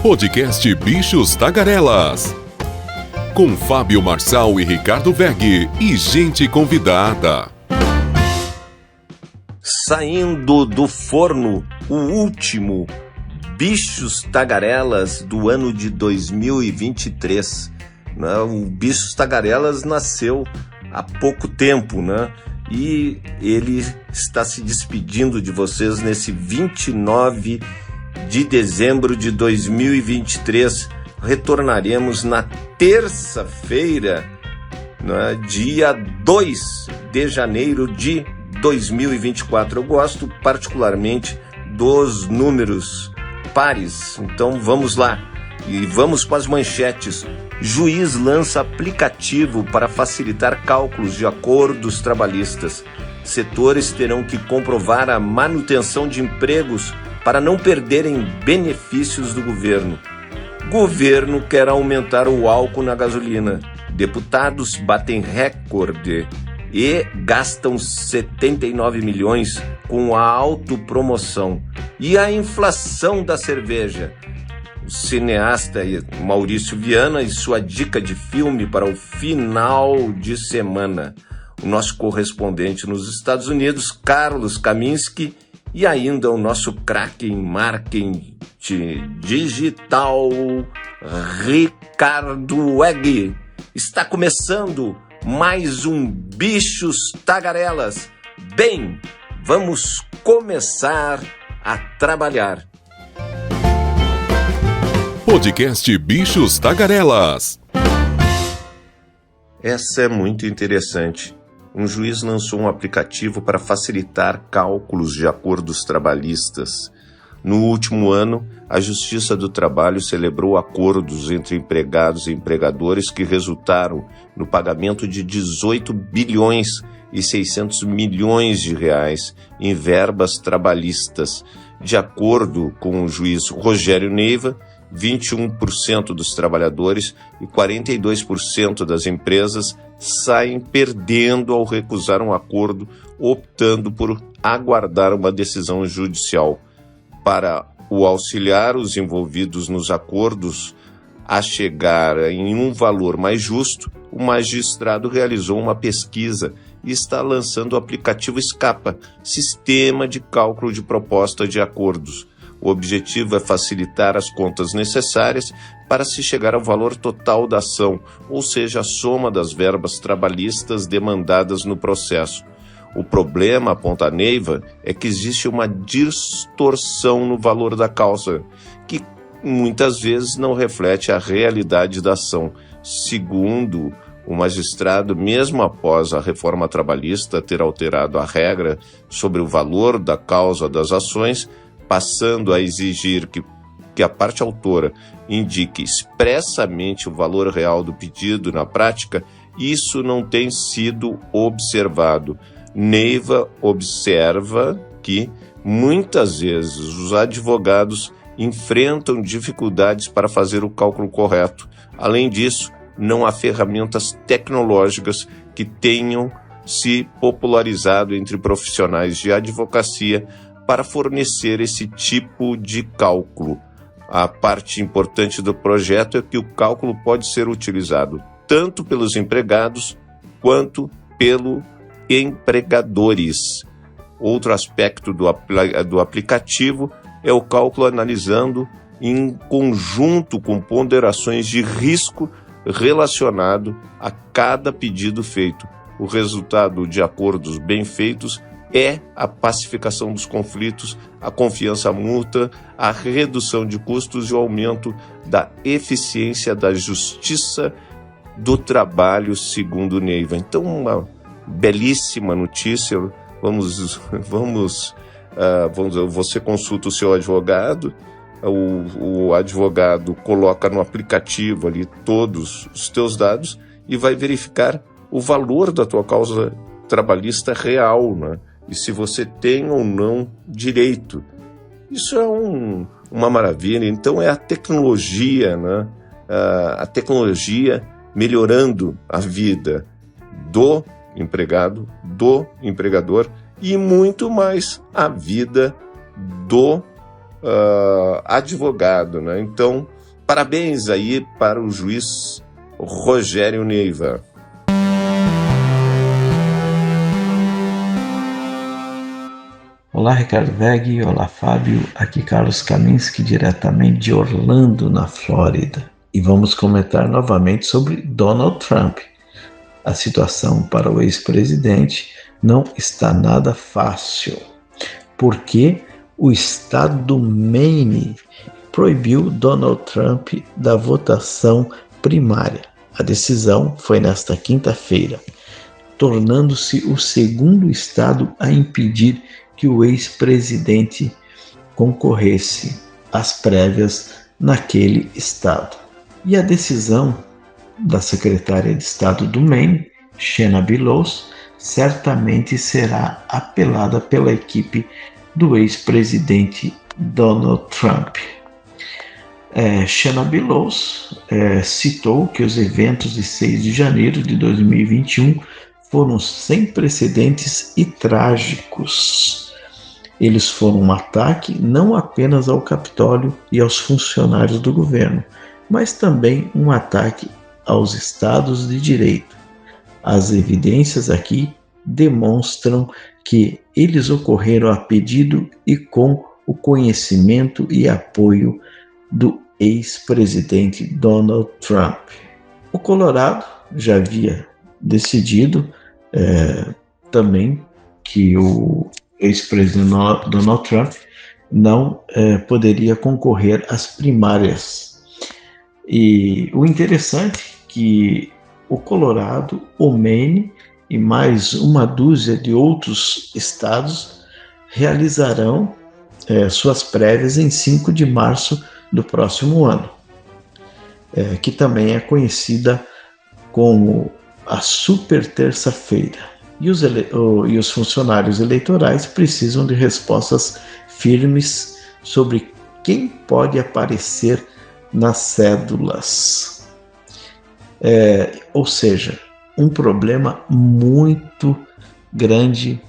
Podcast Bichos Tagarelas. Com Fábio Marçal e Ricardo Weg e gente convidada. Saindo do forno, o último Bichos Tagarelas do ano de 2023. Né? O Bichos Tagarelas nasceu há pouco tempo, né? E ele está se despedindo de vocês nesse 29 de dezembro de 2023. Retornaremos na terça-feira, né, dia 2 de janeiro de 2024. Eu gosto particularmente dos números pares, então vamos lá e vamos para as manchetes. Juiz lança aplicativo para facilitar cálculos de acordos trabalhistas. Setores terão que comprovar a manutenção de empregos para não perderem benefícios do governo. Governo quer aumentar o álcool na gasolina. Deputados batem recorde e gastam 79 milhões com a autopromoção. E a inflação da cerveja? O cineasta Maurício Viana e sua dica de filme para o final de semana. O nosso correspondente nos Estados Unidos, Carlos Kaminski, e ainda o nosso craque em marketing digital, Ricardo Weg. Está começando mais um Bichos Tagarelas. Bem, vamos começar a trabalhar. Podcast Bichos Tagarelas. Essa é muito interessante. Um juiz lançou um aplicativo para facilitar cálculos de acordos trabalhistas. No último ano, a Justiça do Trabalho celebrou acordos entre empregados e empregadores que resultaram no pagamento de 18 bilhões e 600 milhões de reais em verbas trabalhistas. De acordo com o juiz Rogério Neiva, 21% dos trabalhadores e 42% das empresas saem perdendo ao recusar um acordo, optando por aguardar uma decisão judicial. Para o auxiliar os envolvidos nos acordos a chegar em um valor mais justo, o magistrado realizou uma pesquisa e está lançando o aplicativo Escapa, Sistema de Cálculo de Proposta de Acordos. O objetivo é facilitar as contas necessárias para se chegar ao valor total da ação, ou seja, a soma das verbas trabalhistas demandadas no processo. O problema, aponta Neiva, é que existe uma distorção no valor da causa, que muitas vezes não reflete a realidade da ação. Segundo o magistrado, mesmo após a reforma trabalhista ter alterado a regra sobre o valor da causa das ações, passando a exigir que a parte autora indique expressamente o valor real do pedido na prática, isso não tem sido observado. Neiva observa que, muitas vezes, os advogados enfrentam dificuldades para fazer o cálculo correto. Além disso, não há ferramentas tecnológicas que tenham se popularizado entre profissionais de advocacia para fornecer esse tipo de cálculo. A parte importante do projeto é que o cálculo pode ser utilizado tanto pelos empregados quanto pelos empregadores. Outro aspecto do aplicativo é o cálculo analisando em conjunto com ponderações de risco relacionado a cada pedido feito. O resultado de acordos bem feitos é a pacificação dos conflitos, a confiança mútua, a redução de custos e o aumento da eficiência da justiça do trabalho, segundo Neiva. Então, uma belíssima notícia. Você consulta o seu advogado, o advogado coloca no aplicativo ali todos os teus dados e vai verificar o valor da tua causa trabalhista real, né? E se você tem ou não direito. Isso é uma maravilha. Então é a tecnologia, né? A tecnologia melhorando a vida do empregado, do empregador e muito mais a vida do advogado, né? Então, parabéns aí para o juiz Rogério Neiva. Olá, Ricardo Veg, olá, Fábio, aqui Carlos Kaminski, diretamente de Orlando, na Flórida. E vamos comentar novamente sobre Donald Trump. A situação para o ex-presidente não está nada fácil, porque o estado do Maine proibiu Donald Trump da votação primária. A decisão foi nesta quinta-feira, tornando-se o segundo estado a impedir que o ex-presidente concorresse às prévias naquele estado. E a decisão da secretária de Estado do Maine, Shanna Bellows, certamente será apelada pela equipe do ex-presidente Donald Trump. Shanna Bellows citou que os eventos de 6 de janeiro de 2021 foram sem precedentes e trágicos. Eles foram um ataque não apenas ao Capitólio e aos funcionários do governo, mas também um ataque aos Estados de Direito. As evidências aqui demonstram que eles ocorreram a pedido e com o conhecimento e apoio do ex-presidente Donald Trump. O Colorado já havia decidido também que o ex-presidente Donald Trump não poderia concorrer às primárias. E o interessante é que o Colorado, o Maine e mais uma dúzia de outros estados realizarão suas prévias em 5 de março do próximo ano, que também é conhecida como a super terça-feira. E os funcionários eleitorais precisam de respostas firmes sobre quem pode aparecer nas cédulas. Ou seja, um problema muito grande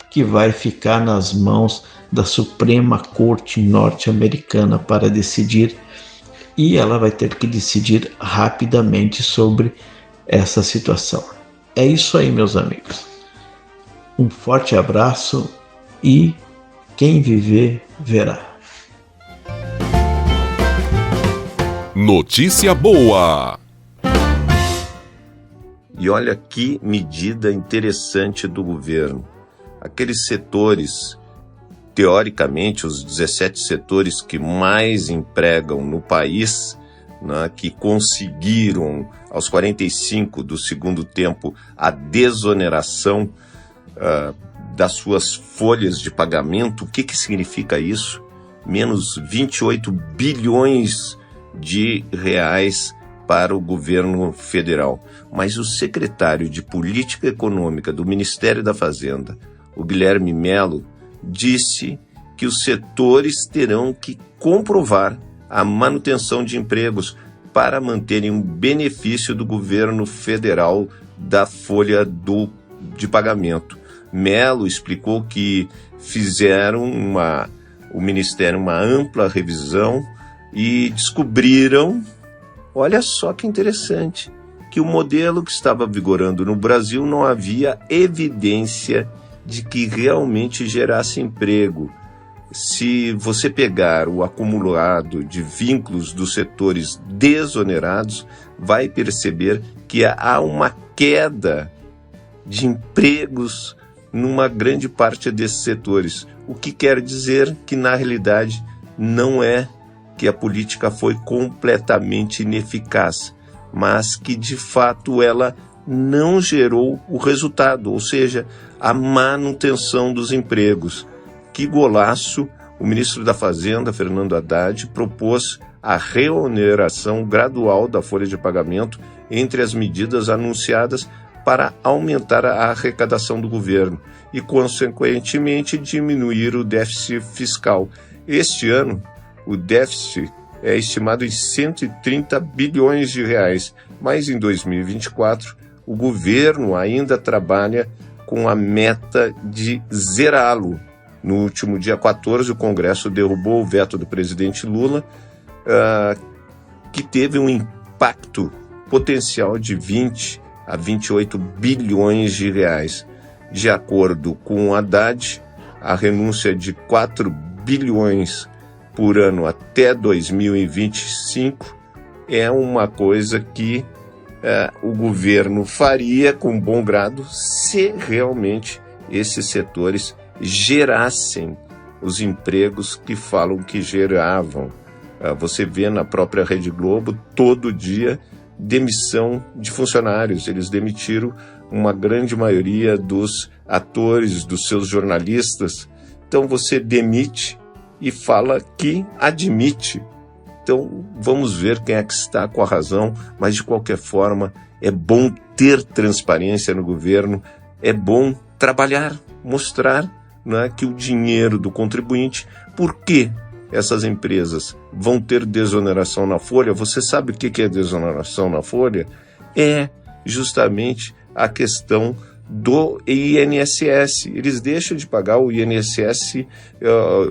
que vai ficar nas mãos da Suprema Corte norte-americana para decidir, e ela vai ter que decidir rapidamente sobre essa situação. É isso aí, meus amigos. Um forte abraço e quem viver, verá. Notícia boa! E olha que medida interessante do governo. Aqueles setores, teoricamente, os 17 setores que mais empregam no país, né, que conseguiram, aos 45 do segundo tempo, a desoneração das suas folhas de pagamento. O que significa isso? Menos 28 bilhões de reais para o governo federal. Mas o secretário de Política Econômica do Ministério da Fazenda, o Guilherme Mello, disse que os setores terão que comprovar a manutenção de empregos para manterem um benefício do governo federal da folha de pagamento. Mello explicou que fizeram o Ministério uma ampla revisão e descobriram, olha só que interessante, que o modelo que estava vigorando no Brasil não havia evidência de que realmente gerasse emprego. Se você pegar o acumulado de vínculos dos setores desonerados, vai perceber que há uma queda de empregos numa grande parte desses setores. O que quer dizer que, na realidade, não é que a política foi completamente ineficaz, mas que, de fato, ela não gerou o resultado, ou seja, a manutenção dos empregos. Que golaço! O ministro da Fazenda, Fernando Haddad, propôs a reoneração gradual da folha de pagamento entre as medidas anunciadas para aumentar a arrecadação do governo e, consequentemente, diminuir o déficit fiscal. Este ano, o déficit é estimado em 130 bilhões de reais, mas em 2024, o governo ainda trabalha com a meta de zerá-lo. No último dia 14, o Congresso derrubou o veto do presidente Lula, que teve um impacto potencial de 20 a 28 bilhões de reais. De acordo com o Haddad, a renúncia de 4 bilhões por ano até 2025 é uma coisa que o governo faria com bom grado se realmente esses setores gerassem os empregos que falam que geravam. Você vê na própria Rede Globo todo dia demissão de funcionários. Eles demitiram uma grande maioria dos atores, dos seus jornalistas. Então você demite e fala que admite. Então vamos ver quem é que está com a razão, mas de qualquer forma é bom ter transparência no governo, é bom trabalhar, mostrar, né, que o dinheiro do contribuinte, por que essas empresas vão ter desoneração na folha? Você sabe o que é desoneração na folha? É justamente a questão do INSS. Eles deixam de pagar o INSS,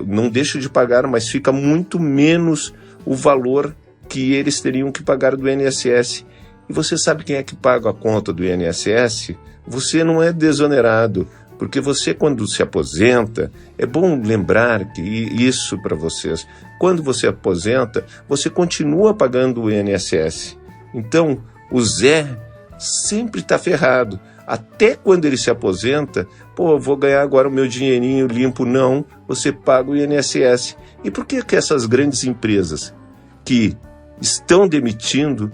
não deixam de pagar, mas fica muito menos o valor que eles teriam que pagar do INSS. E você sabe quem é que paga a conta do INSS? Você não é desonerado, porque você, quando se aposenta, é bom lembrar que isso para vocês, quando você aposenta, você continua pagando o INSS. Então, o Zé sempre está ferrado. Até quando ele se aposenta, eu vou ganhar agora o meu dinheirinho limpo. Não, você paga o INSS. E por que essas grandes empresas que estão demitindo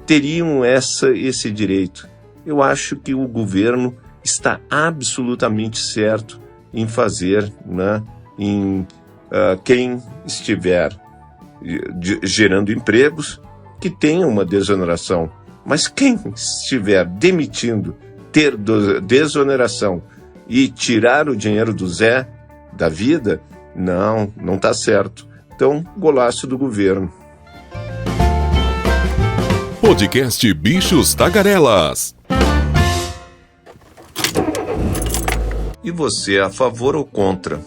teriam esse direito? Eu acho que o governo está absolutamente certo em fazer, né, quem estiver gerando empregos, que tenha uma desoneração. Mas quem estiver demitindo, ter desoneração e tirar o dinheiro do Zé da vida, não está certo. Então, golaço do governo. Podcast Bichos Tagarelas. E você, a favor ou contra?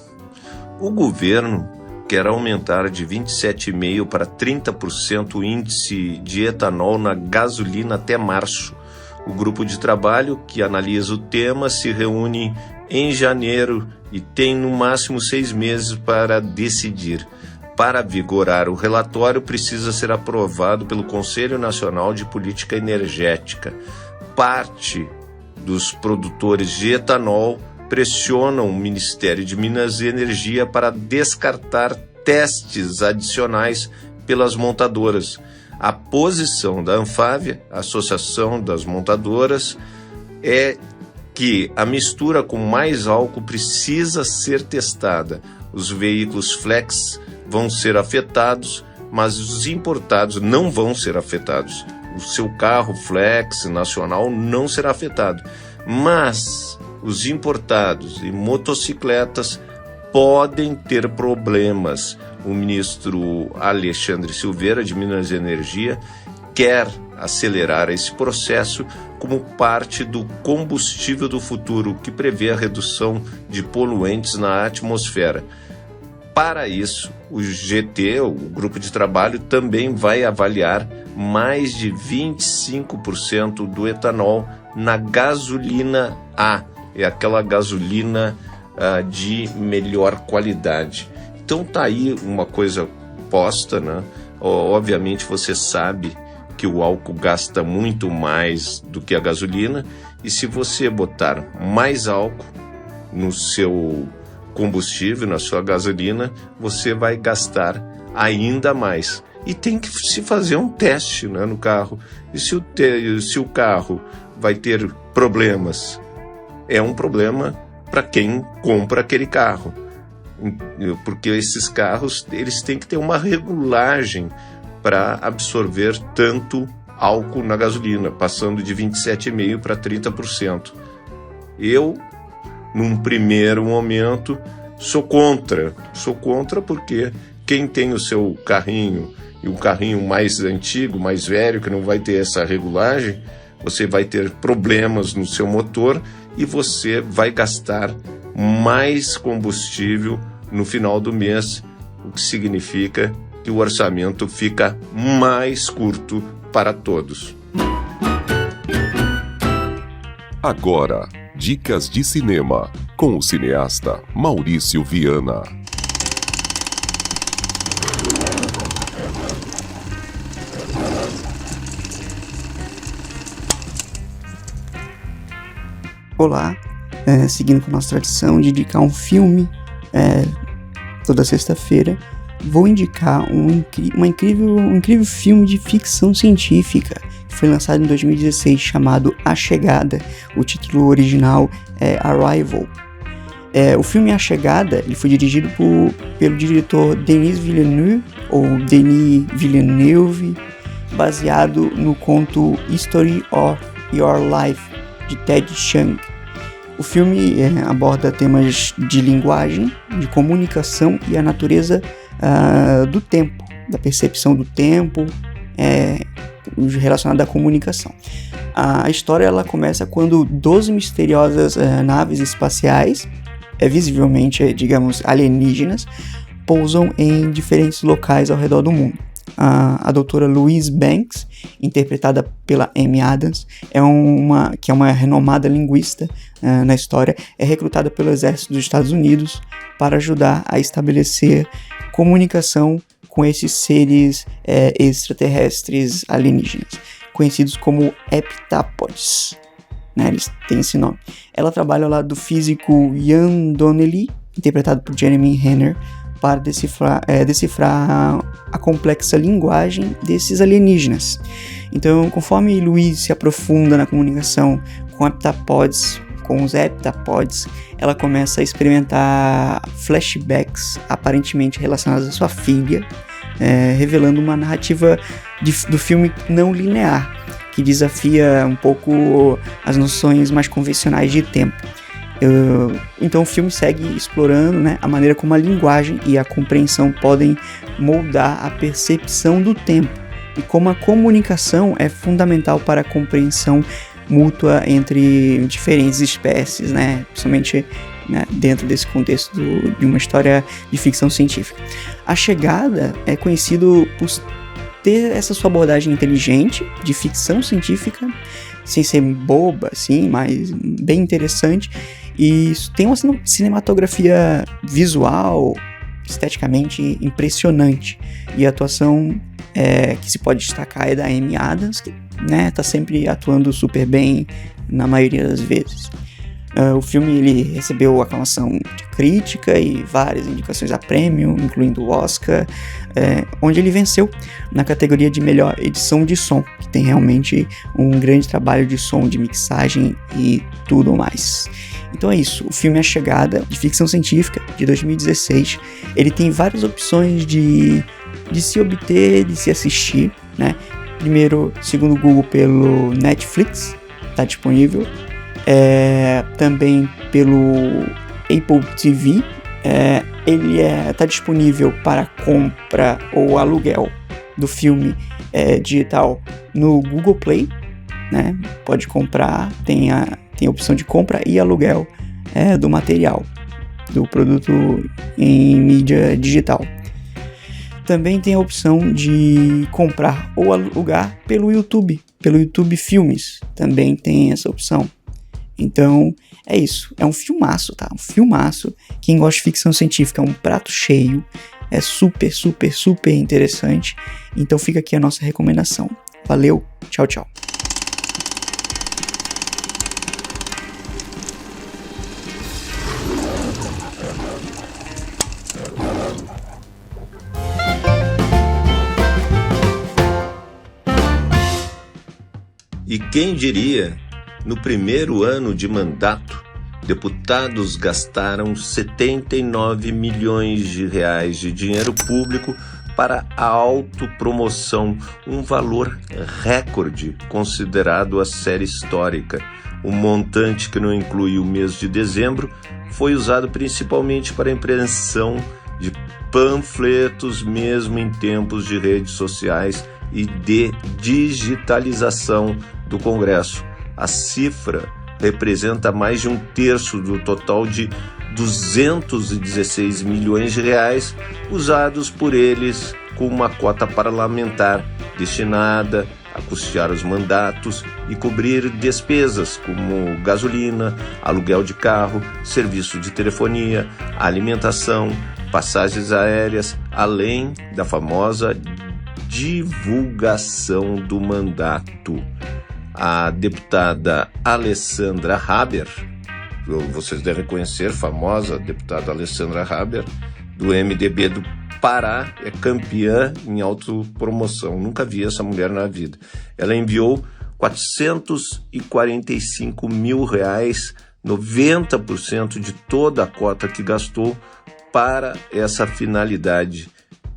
O governo quer aumentar de 27,5% para 30% o índice de etanol na gasolina até março. O grupo de trabalho que analisa o tema se reúne em janeiro e tem no máximo 6 meses para decidir. Para vigorar o relatório, precisa ser aprovado pelo Conselho Nacional de Política Energética. Parte dos produtores de etanol pressionam o Ministério de Minas e Energia para descartar testes adicionais pelas montadoras. A posição da Anfávia, Associação das Montadoras, é que a mistura com mais álcool precisa ser testada. Os veículos flex vão ser afetados, mas os importados não vão ser afetados. O seu carro flex nacional não será afetado, mas os importados e motocicletas podem ter problemas. O ministro Alexandre Silveira, de Minas e Energia, quer acelerar esse processo como parte do combustível do futuro, que prevê a redução de poluentes na atmosfera. Para isso, o GT, o grupo de trabalho, também vai avaliar mais de 25% do etanol na gasolina A, é aquela gasolina de melhor qualidade. Então tá aí uma coisa posta, né? Obviamente você sabe que o álcool gasta muito mais do que a gasolina, e se você botar mais álcool no seu combustível, na sua gasolina, você vai gastar ainda mais. E tem que se fazer um teste, né, no carro. E se o carro vai ter problemas, é um problema para quem compra aquele carro. Porque esses carros, eles têm que ter uma regulagem para absorver tanto álcool na gasolina, passando de 27,5% para 30%. Eu, num primeiro momento, sou contra porque quem tem o seu carrinho, e um carrinho mais antigo, mais velho, que não vai ter essa regulagem, você vai ter problemas no seu motor e você vai gastar mais combustível no final do mês, o que significa que o orçamento fica mais curto para todos. Agora, dicas de cinema, com o cineasta Maurício Viana. Olá, seguindo com a nossa tradição de indicar um filme toda sexta-feira, vou indicar um incrível filme de ficção científica que foi lançado em 2016 chamado A Chegada. O título original é Arrival. O filme A Chegada ele foi dirigido pelo diretor Denis Villeneuve, baseado no conto History of Your Life, de Ted Chiang. O filme aborda temas de linguagem, de comunicação e a natureza do tempo, da percepção do tempo relacionada à comunicação. A história ela começa quando 12 misteriosas naves espaciais, visivelmente, digamos, alienígenas, pousam em diferentes locais ao redor do mundo. A doutora Louise Banks, interpretada pela Amy Adams, que é uma renomada linguista na história, é recrutada pelo exército dos Estados Unidos para ajudar a estabelecer comunicação com esses seres extraterrestres alienígenas, conhecidos como heptapods. Eles têm esse nome. Ela trabalha ao lado do físico Ian Donnelly, interpretado por Jeremy Renner, para decifrar a complexa linguagem desses alienígenas. Então, conforme Louise se aprofunda na comunicação com os heptapods, ela começa a experimentar flashbacks aparentemente relacionados à sua filha, revelando uma narrativa do filme não linear, que desafia um pouco as noções mais convencionais de tempo. Então o filme segue explorando, a maneira como a linguagem e a compreensão podem moldar a percepção do tempo e como a comunicação é fundamental para a compreensão mútua entre diferentes espécies, principalmente dentro desse contexto de uma história de ficção científica. A Chegada é conhecido por ter essa sua abordagem inteligente de ficção científica, sem ser boba, assim, mas bem interessante. E tem uma cinematografia visual, esteticamente impressionante. E a atuação que se pode destacar é da Amy Adams, que tá sempre atuando super bem na maioria das vezes. O filme ele recebeu aclamação de crítica e várias indicações a prêmio, incluindo o Oscar, onde ele venceu na categoria de melhor edição de som, que tem realmente um grande trabalho de som, de mixagem e tudo mais. Então é isso, o filme A Chegada, de ficção científica, de 2016, ele tem várias opções de se obter, de se assistir, Primeiro, segundo o Google, pelo Netflix, está disponível. Também pelo Apple TV, ele está disponível para compra ou aluguel do filme digital no Google Play, pode comprar, tem a opção de compra e aluguel do material, do produto em mídia digital. Também tem a opção de comprar ou alugar pelo YouTube Filmes, também tem essa opção. Então, é isso. É um filmaço, tá? Um filmaço. Quem gosta de ficção científica é um prato cheio. É super, super, super interessante. Então, fica aqui a nossa recomendação. Valeu, tchau, tchau. E quem diria, no primeiro ano de mandato, deputados gastaram 79 milhões de reais de dinheiro público para a autopromoção, um valor recorde considerado a série histórica. O montante, que não inclui o mês de dezembro, foi usado principalmente para a impressão de panfletos, mesmo em tempos de redes sociais e de digitalização do Congresso. A cifra representa mais de 1/3 do total de 216 milhões de reais usados por eles com uma cota parlamentar destinada a custear os mandatos e cobrir despesas como gasolina, aluguel de carro, serviço de telefonia, alimentação, passagens aéreas, além da famosa divulgação do mandato. A deputada Alessandra Haber, vocês devem conhecer, famosa deputada Alessandra Haber, do MDB do Pará, é campeã em autopromoção. Nunca vi essa mulher na vida. Ela enviou R$445 mil, 90% de toda a cota que gastou para essa finalidade.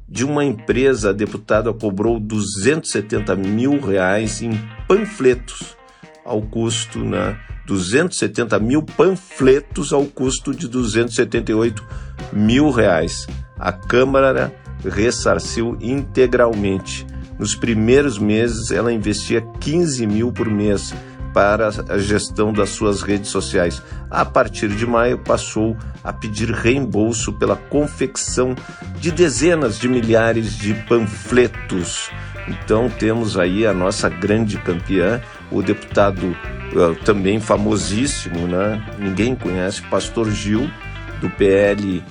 De uma empresa, a deputada cobrou R$270 mil em panfletos, ao custo, 270 mil panfletos ao custo de R$278 mil. A Câmara ressarciu integralmente. Nos primeiros meses, ela investia 15 mil por mês para a gestão das suas redes sociais. A partir de maio, passou a pedir reembolso pela confecção de dezenas de milhares de panfletos. Então, temos aí a nossa grande campeã, o deputado também famosíssimo, Ninguém conhece, Pastor Gil, do PL,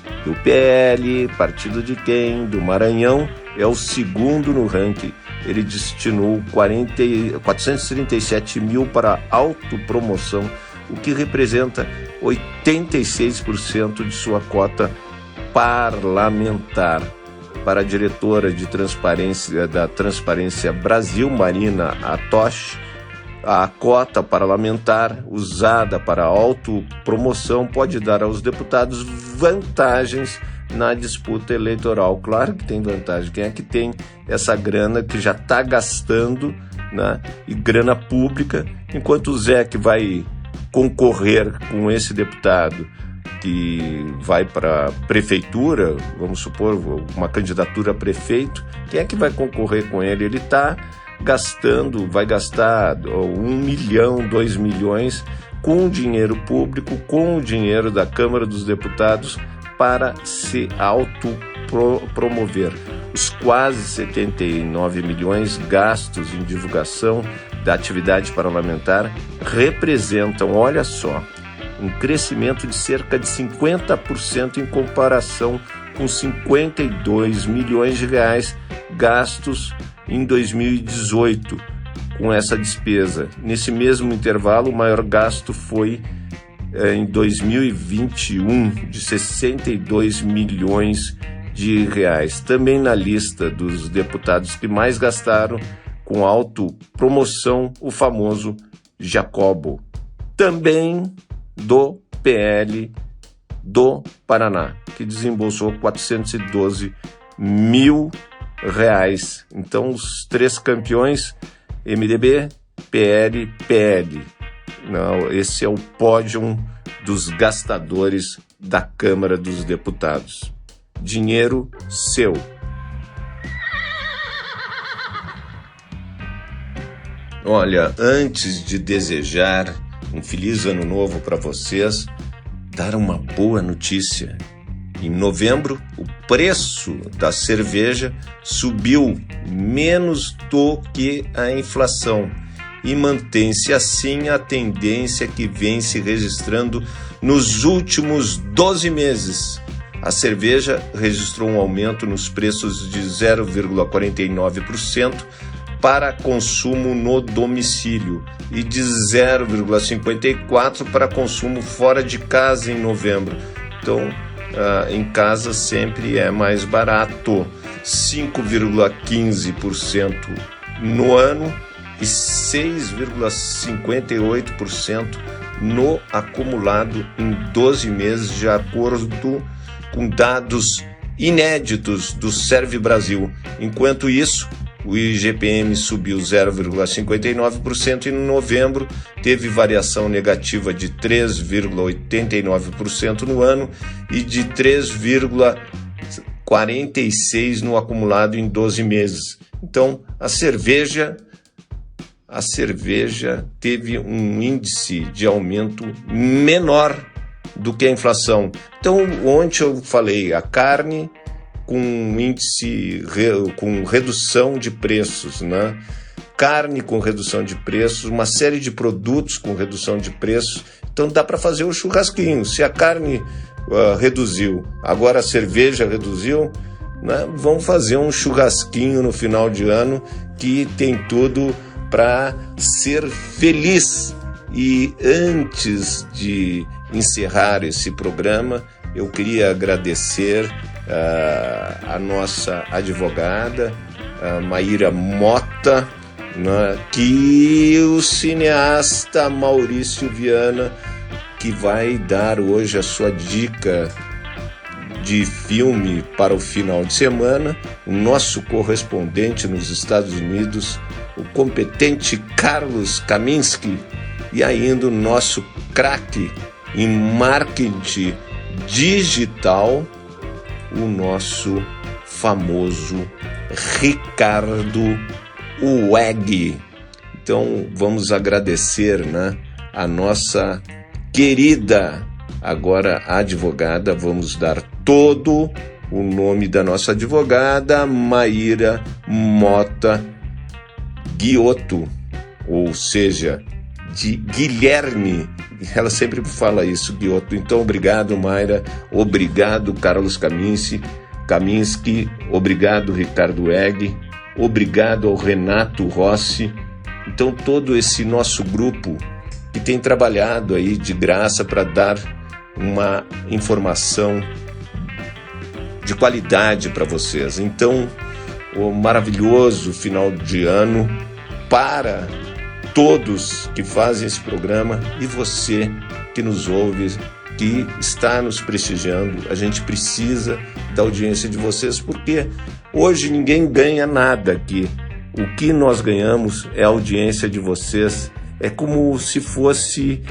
partido de quem? Do Maranhão, é o segundo no ranking. Ele destinou 437 mil para autopromoção, o que representa 86% de sua cota parlamentar. Para a diretora de transparência da Transparência Brasil, Marina Atosh, a cota parlamentar usada para autopromoção pode dar aos deputados vantagens na disputa eleitoral. Claro que tem vantagem. Quem é que tem essa grana que já está gastando, e grana pública, enquanto o Zé que vai concorrer com esse deputado que vai para a prefeitura, vamos supor, uma candidatura a prefeito, quem é que vai concorrer com ele? Ele está vai gastar 1 milhão, 2 milhões com dinheiro público, com o dinheiro da Câmara dos Deputados para se autopromover. Os quase 79 milhões gastos em divulgação da atividade parlamentar representam, olha só, um crescimento de cerca de 50% em comparação com 52 milhões de reais gastos em 2018 com essa despesa. Nesse mesmo intervalo, o maior gasto foi em 2021, de 62 milhões de reais. Também na lista dos deputados que mais gastaram com autopromoção, o famoso Jacobo, também do PL do Paraná, que desembolsou 412 mil reais. Então, os três campeões, MDB, PL. Não, esse é o pódio dos gastadores da Câmara dos Deputados. Dinheiro seu. Olha, antes de desejar um feliz ano novo para vocês, dar uma boa notícia. Em novembro, o preço da cerveja subiu menos do que a inflação e mantém-se assim a tendência que vem se registrando nos últimos 12 meses. A cerveja registrou um aumento nos preços de 0,49% para consumo no domicílio e de 0,54% para consumo fora de casa em novembro. Então, em casa sempre é mais barato, 5,15% no ano e 6,58% no acumulado em 12 meses, de acordo com dados inéditos do Serve Brasil. Enquanto isso, o IGPM subiu 0,59% e em novembro teve variação negativa de 3,89% no ano e de 3,46% no acumulado em 12 meses. Então, a cerveja a cerveja teve um índice de aumento menor do que a inflação. Então, ontem eu falei, a carne com índice, com redução de preços, né? Carne com redução de preços, uma série de produtos com redução de preços. Então dá para fazer o churrasquinho. Se a carne reduziu, agora a cerveja reduziu, né? Vamos fazer um churrasquinho no final de ano que tem tudo para ser feliz. E antes de encerrar esse programa, eu queria agradecer a nossa advogada, a Maíra Mota, né, que o cineasta Maurício Viana, que vai dar hoje a sua dica de filme para o final de semana, o nosso correspondente nos Estados Unidos, o competente Carlos Kaminski, e ainda o nosso craque em marketing digital, o nosso famoso Ricardo Weg. Então vamos agradecer, né, a nossa querida agora advogada. Vamos dar todo o nome da nossa advogada, Maíra Mota Guiotto, ou seja, de Guilherme. Ela sempre fala isso, Guiotto. Então obrigado, Maíra, obrigado, Carlos Kaminski, obrigado, Ricardo Weg, obrigado ao Renato Rossi. Então todo esse nosso grupo que tem trabalhado aí de graça para dar uma informação de qualidade para vocês. Então, um maravilhoso final de ano para todos que fazem esse programa e você que nos ouve, que está nos prestigiando. A gente precisa da audiência de vocês, porque hoje ninguém ganha nada aqui. O que nós ganhamos é a audiência de vocês. É como se fosse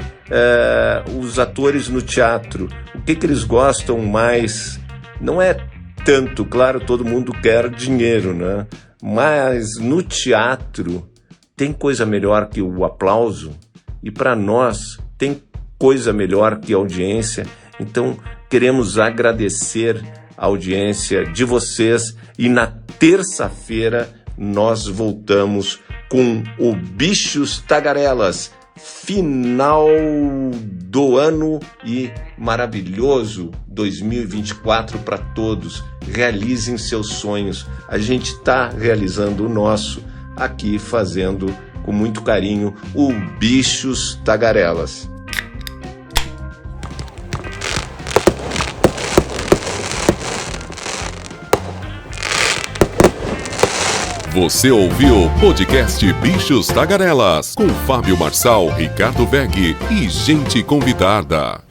os atores no teatro. O que eles gostam mais? Não é tanto, claro, todo mundo quer dinheiro, né? Mas no teatro tem coisa melhor que o aplauso, e para nós tem coisa melhor que a audiência. Então queremos agradecer a audiência de vocês, e na terça-feira nós voltamos com o Bichos Tagarelas, final do ano e maravilhoso 2024 para todos. Realizem seus sonhos. A gente está realizando o nosso aqui, fazendo com muito carinho o Bichos Tagarelas. Você ouviu o podcast Bichos Tagarelas, com Fábio Marçal, Ricardo Weg e gente convidada.